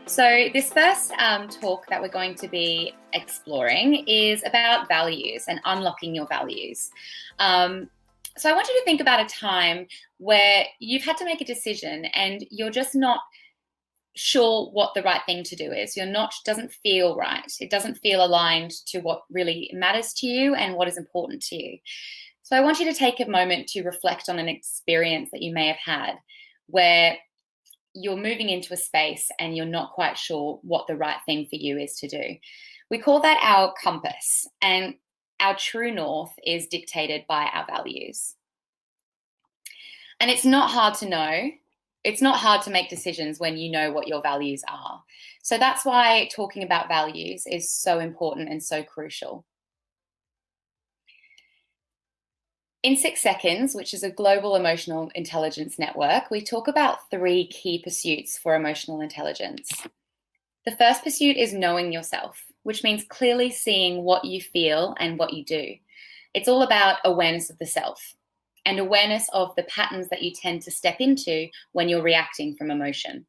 So this first talk that we're going to be exploring is about values and unlocking your values. So I want you to think about a time where you've had to make a decision and you're just not sure what the right thing to do is. Doesn't feel right. It doesn't feel aligned to what really matters to you and what is important to you. So I want you to take a moment to reflect on an experience that you may have had where you're moving into a space and you're not quite sure what the right thing for you is to do. We call that our compass, and our true north is dictated by our values. And it's not hard to know. It's not hard to make decisions when you know what your values are. So that's why talking about values is so important and so crucial. In 6 Seconds, which is a global emotional intelligence network, we talk about 3 key pursuits for emotional intelligence. The first pursuit is knowing yourself, which means clearly seeing what you feel and what you do. It's all about awareness of the self and awareness of the patterns that you tend to step into when you're reacting from emotion.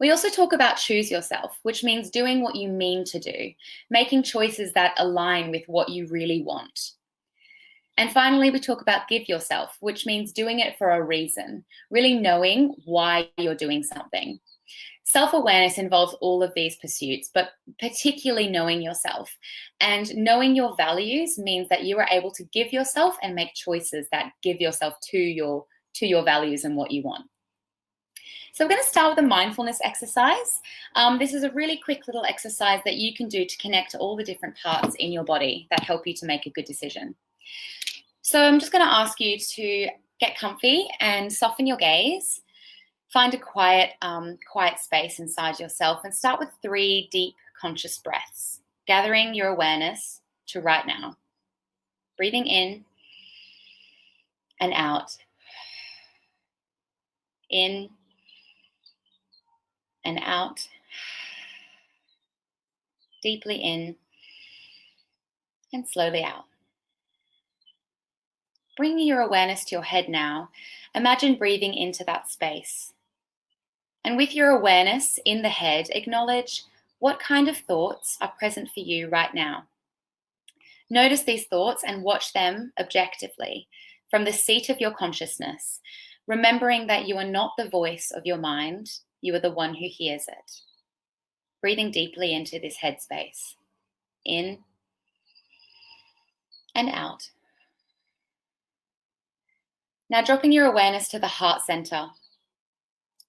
We also talk about choose yourself, which means doing what you mean to do, making choices that align with what you really want. And finally, we talk about give yourself, which means doing it for a reason, really knowing why you're doing something. Self-awareness involves all of these pursuits, but particularly knowing yourself. And knowing your values means that you are able to give yourself and make choices that give yourself to your values and what you want. So we're going to start with a mindfulness exercise. This is a really quick little exercise that you can do to connect to all the different parts in your body that help you to make a good decision. So I'm just going to ask you to get comfy and soften your gaze. Find a quiet space inside yourself and start with 3 deep conscious breaths, gathering your awareness to right now. Breathing in and out. In and out. Deeply in and slowly out. Bringing your awareness to your head now, imagine breathing into that space. And with your awareness in the head, acknowledge what kind of thoughts are present for you right now. Notice these thoughts and watch them objectively from the seat of your consciousness, remembering that you are not the voice of your mind, you are the one who hears it. Breathing deeply into this headspace, in and out. Now dropping your awareness to the heart center.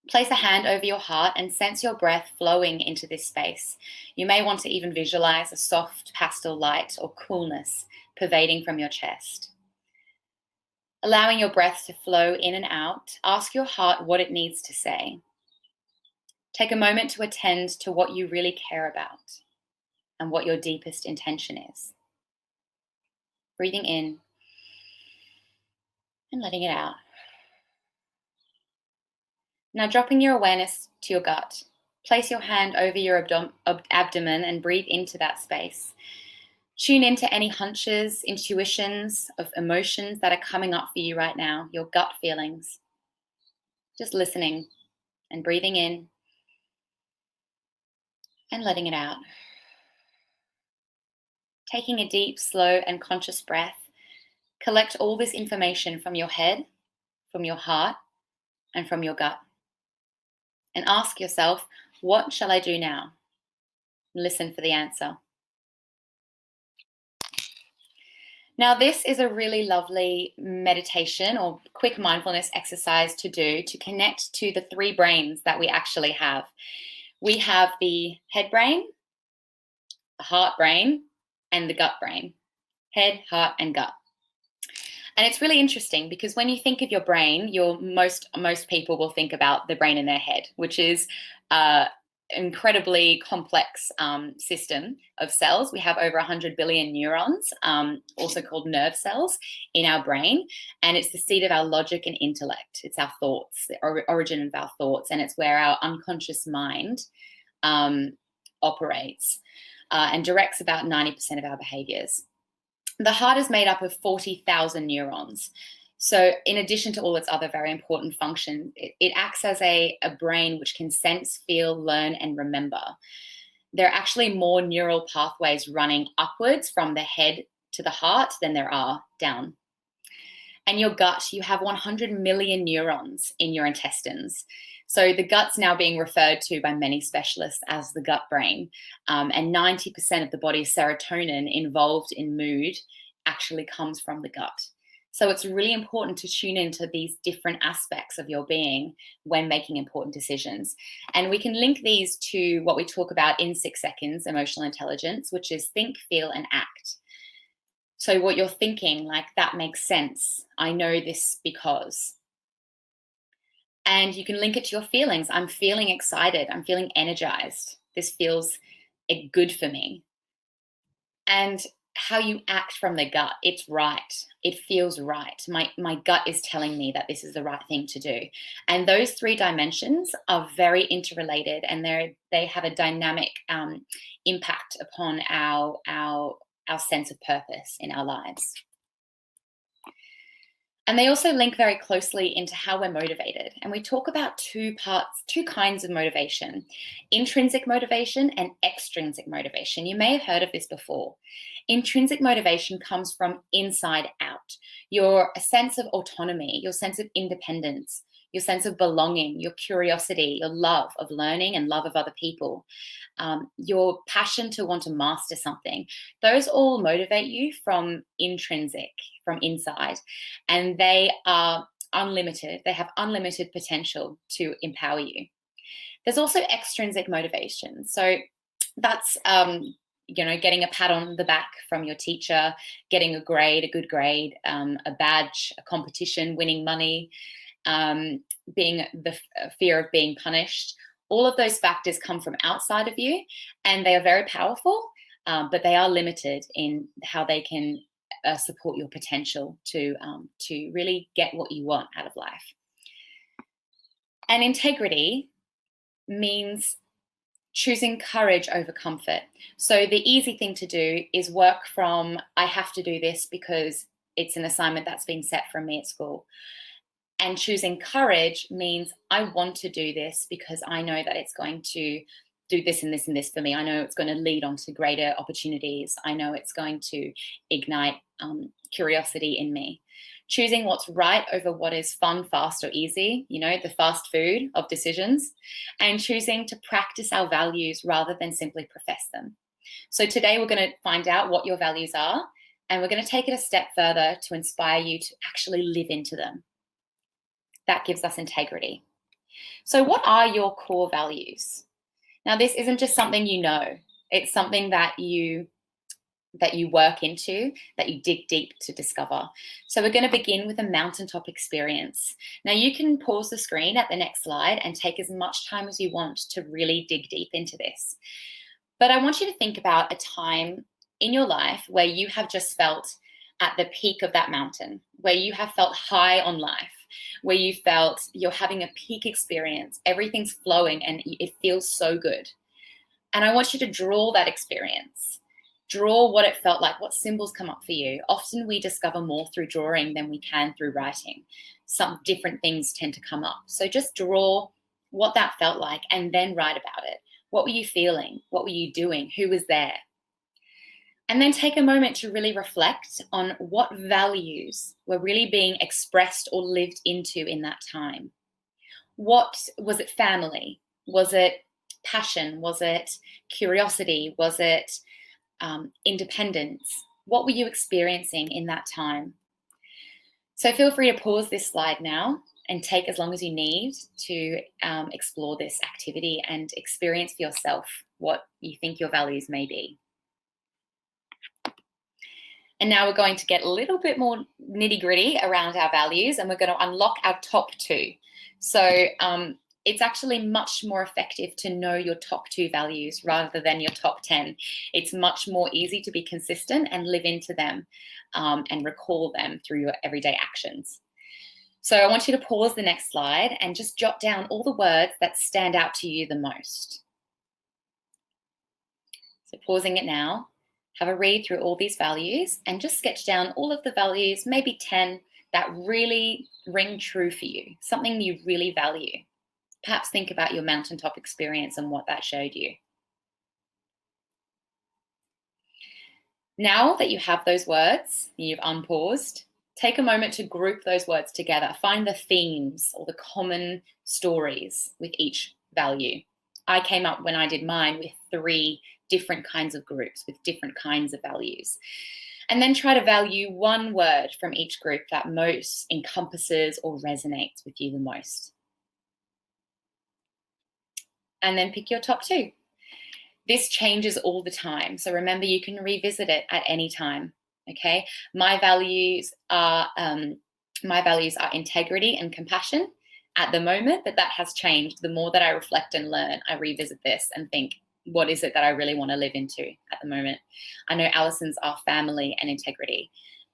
Place a hand over your heart and sense your breath flowing into this space. You may want to even visualize a soft pastel light or coolness pervading from your chest. Allowing your breath to flow in and out, ask your heart what it needs to say. Take a moment to attend to what you really care about and what your deepest intention is. Breathing in and letting it out. Now dropping your awareness to your gut. Place your hand over your abdomen and breathe into that space. Tune into any hunches, intuitions of emotions that are coming up for you right now, your gut feelings. Just listening and breathing in and letting it out. Taking a deep, slow, and conscious breath, collect all this information from your head, from your heart, and from your gut. And ask yourself, what shall I do now? Listen for the answer. Now, this is a really lovely meditation or quick mindfulness exercise to do to connect to the 3 brains that we actually have. We have the head brain, the heart brain, and the gut brain. Head, heart, and gut. And it's really interesting because when you think of your brain, most people will think about the brain in their head, which is incredibly complex system of cells. We have over 100 billion neurons, also called nerve cells, in our brain. And it's the seat of our logic and intellect. It's our thoughts, the origin of our thoughts. And it's where our unconscious mind operates and directs about 90% of our behaviors. The heart is made up of 40,000 neurons. So in addition to all its other very important functions, it acts as a brain which can sense, feel, learn, and remember. There are actually more neural pathways running upwards from the head to the heart than there are down. And your gut, you have 100 million neurons in your intestines. So the gut's now being referred to by many specialists as the gut brain. And 90% of the body's serotonin involved in mood actually comes from the gut. So it's really important to tune into these different aspects of your being when making important decisions. And we can link these to what we talk about in 6 seconds, emotional intelligence, which is think, feel, and act. So what you're thinking, like, that makes sense. I know this because. And you can link it to your feelings. I'm feeling excited. I'm feeling energized. This feels good for me. And how you act from the gut, it's right. It feels right. My gut is telling me that this is the right thing to do. And those 3 dimensions are very interrelated, and they have a dynamic impact upon our sense of purpose in our lives. And they also link very closely into how we're motivated. And we talk about 2 kinds of motivation: intrinsic motivation and extrinsic motivation. You may have heard of this before. Intrinsic motivation comes from inside out. Your sense of autonomy, your sense of independence, your sense of belonging, your curiosity, your love of learning and love of other people, your passion to want to master something. Those all motivate you from intrinsic, from inside, and they are unlimited. They have unlimited potential to empower you. There's also extrinsic motivation. So that's getting a pat on the back from your teacher, getting a good grade, a badge, a competition, winning money, being the fear of being punished. All of those factors come from outside of you, and they are very powerful, but they are limited in how they can support your potential to really get what you want out of life. And integrity means choosing courage over comfort. So the easy thing to do is work from, I have to do this because it's an assignment that's been set for me at school. And choosing courage means I want to do this because I know that it's going to do this and this and this for me. I know it's going to lead on to greater opportunities. I know it's going to ignite curiosity in me. Choosing what's right over what is fun, fast, or easy, the fast food of decisions, and choosing to practice our values rather than simply profess them. So today we're going to find out what your values are, and we're going to take it a step further to inspire you to actually live into them. That gives us integrity. So what are your core values? Now, this isn't just something you know. It's something that you work into, that you dig deep to discover. So we're going to begin with a mountaintop experience. Now, you can pause the screen at the next slide and take as much time as you want to really dig deep into this. But I want you to think about a time in your life where you have just felt at the peak of that mountain, where you have felt high on life, where you felt you're having a peak experience, everything's flowing and it feels so good. And I want you to draw that experience. Draw what it felt like, what symbols come up for you. Often we discover more through drawing than we can through writing. Some different things tend to come up. So just draw what that felt like and then write about it. What were you feeling? What were you doing? Who was there? And then take a moment to really reflect on what values were really being expressed or lived into in that time. What was it? Family? Was it passion? Was it curiosity? Was it independence? What were you experiencing in that time? So feel free to pause this slide now and take as long as you need to explore this activity and experience for yourself what you think your values may be. And now we're going to get a little bit more nitty-gritty around our values, and we're going to unlock our top 2. So it's actually much more effective to know your top 2 values rather than your top 10. It's much more easy to be consistent and live into them and recall them through your everyday actions. So I want you to pause the next slide and just jot down all the words that stand out to you the most. So pausing it now. Have a read through all these values and just sketch down all of the values, maybe 10 that really ring true for you, something you really value. Perhaps think about your mountaintop experience and what that showed you. Now that you have those words, you've unpaused, take a moment to group those words together. Find the themes or the common stories with each value. I came up, when I did mine, with 3 different kinds of groups with different kinds of values. And then try to value one word from each group that most encompasses or resonates with you the most. And then pick your top 2. This changes all the time. So remember, you can revisit it at any time. Okay. My values are integrity and compassion at the moment, but that has changed. The more that I reflect and learn, I revisit this and think, what is it that I really want to live into at the moment? I know Alison's are family and integrity.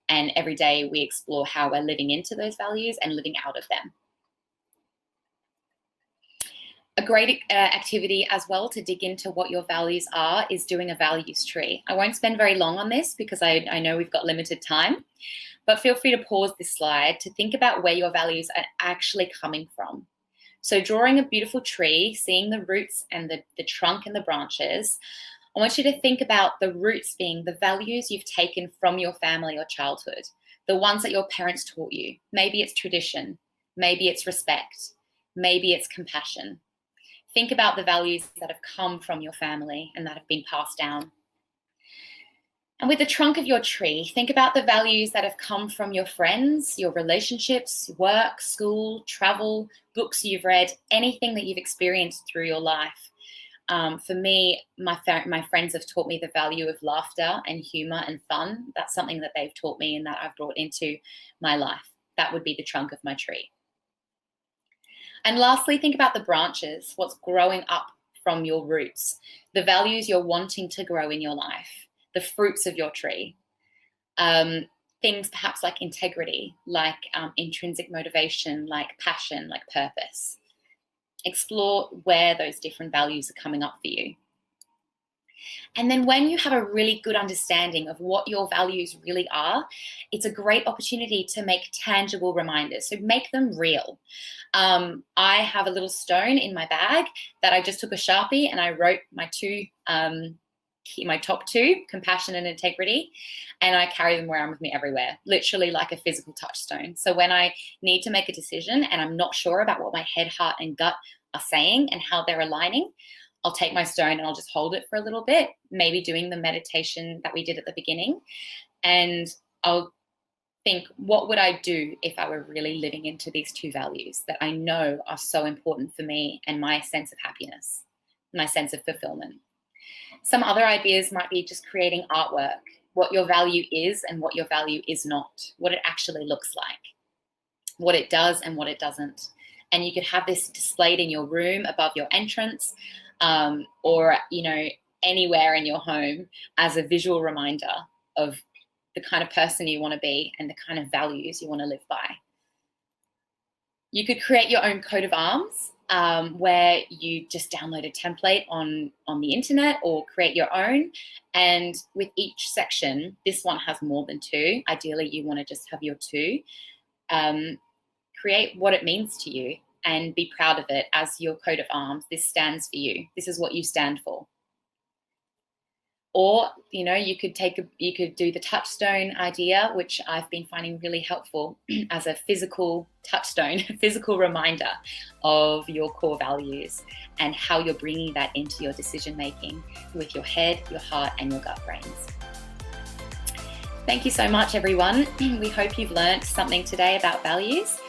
And every day we explore how we're living into those values and living out of them. A great activity as well to dig into what your values are is doing a values tree. I won't spend very long on this because I know we've got limited time, but feel free to pause this slide to think about where your values are actually coming from. So drawing a beautiful tree, seeing the roots and the trunk and the branches, I want you to think about the roots being the values you've taken from your family or childhood, the ones that your parents taught you. Maybe it's tradition, maybe it's respect, maybe it's compassion. Think about the values that have come from your family and that have been passed down. And with the trunk of your tree, think about the values that have come from your friends, your relationships, work, school, travel, books you've read, anything that you've experienced through your life. For me, my friends have taught me the value of laughter and humor and fun. That's something that they've taught me and that I've brought into my life. That would be the trunk of my tree. And lastly, think about the branches, what's growing up from your roots, the values you're wanting to grow in your life, the fruits of your tree. Things perhaps like integrity, like intrinsic motivation, like passion, like purpose. Explore where those different values are coming up for you. And then when you have a really good understanding of what your values really are, it's a great opportunity to make tangible reminders. So make them real. I have a little stone in my bag that I just took a Sharpie and I wrote my top 2, compassion and integrity, and I carry them around with me everywhere, literally like a physical touchstone. So when I need to make a decision and I'm not sure about what my head, heart, and gut are saying and how they're aligning, I'll take my stone and I'll just hold it for a little bit, maybe doing the meditation that we did at the beginning. And I'll think, what would I do if I were really living into these 2 values that I know are so important for me and my sense of happiness, my sense of fulfillment? Some other ideas might be just creating artwork, what your value is and what your value is not, what it actually looks like, what it does and what it doesn't. And you could have this displayed in your room above your entrance, or anywhere in your home as a visual reminder of the kind of person you want to be and the kind of values you want to live by. You could create your own coat of arms, where you just download a template on the internet or create your own. And with each section, this one has more than 2. Ideally, you want to just have your 2. Create what it means to you and be proud of it as your coat of arms. This stands for you. This is what you stand for. Or, you could do the touchstone idea, which I've been finding really helpful as a physical touchstone, a physical reminder of your core values and how you're bringing that into your decision making with your head, your heart, and your gut brains. Thank you so much, everyone. We hope you've learned something today about values.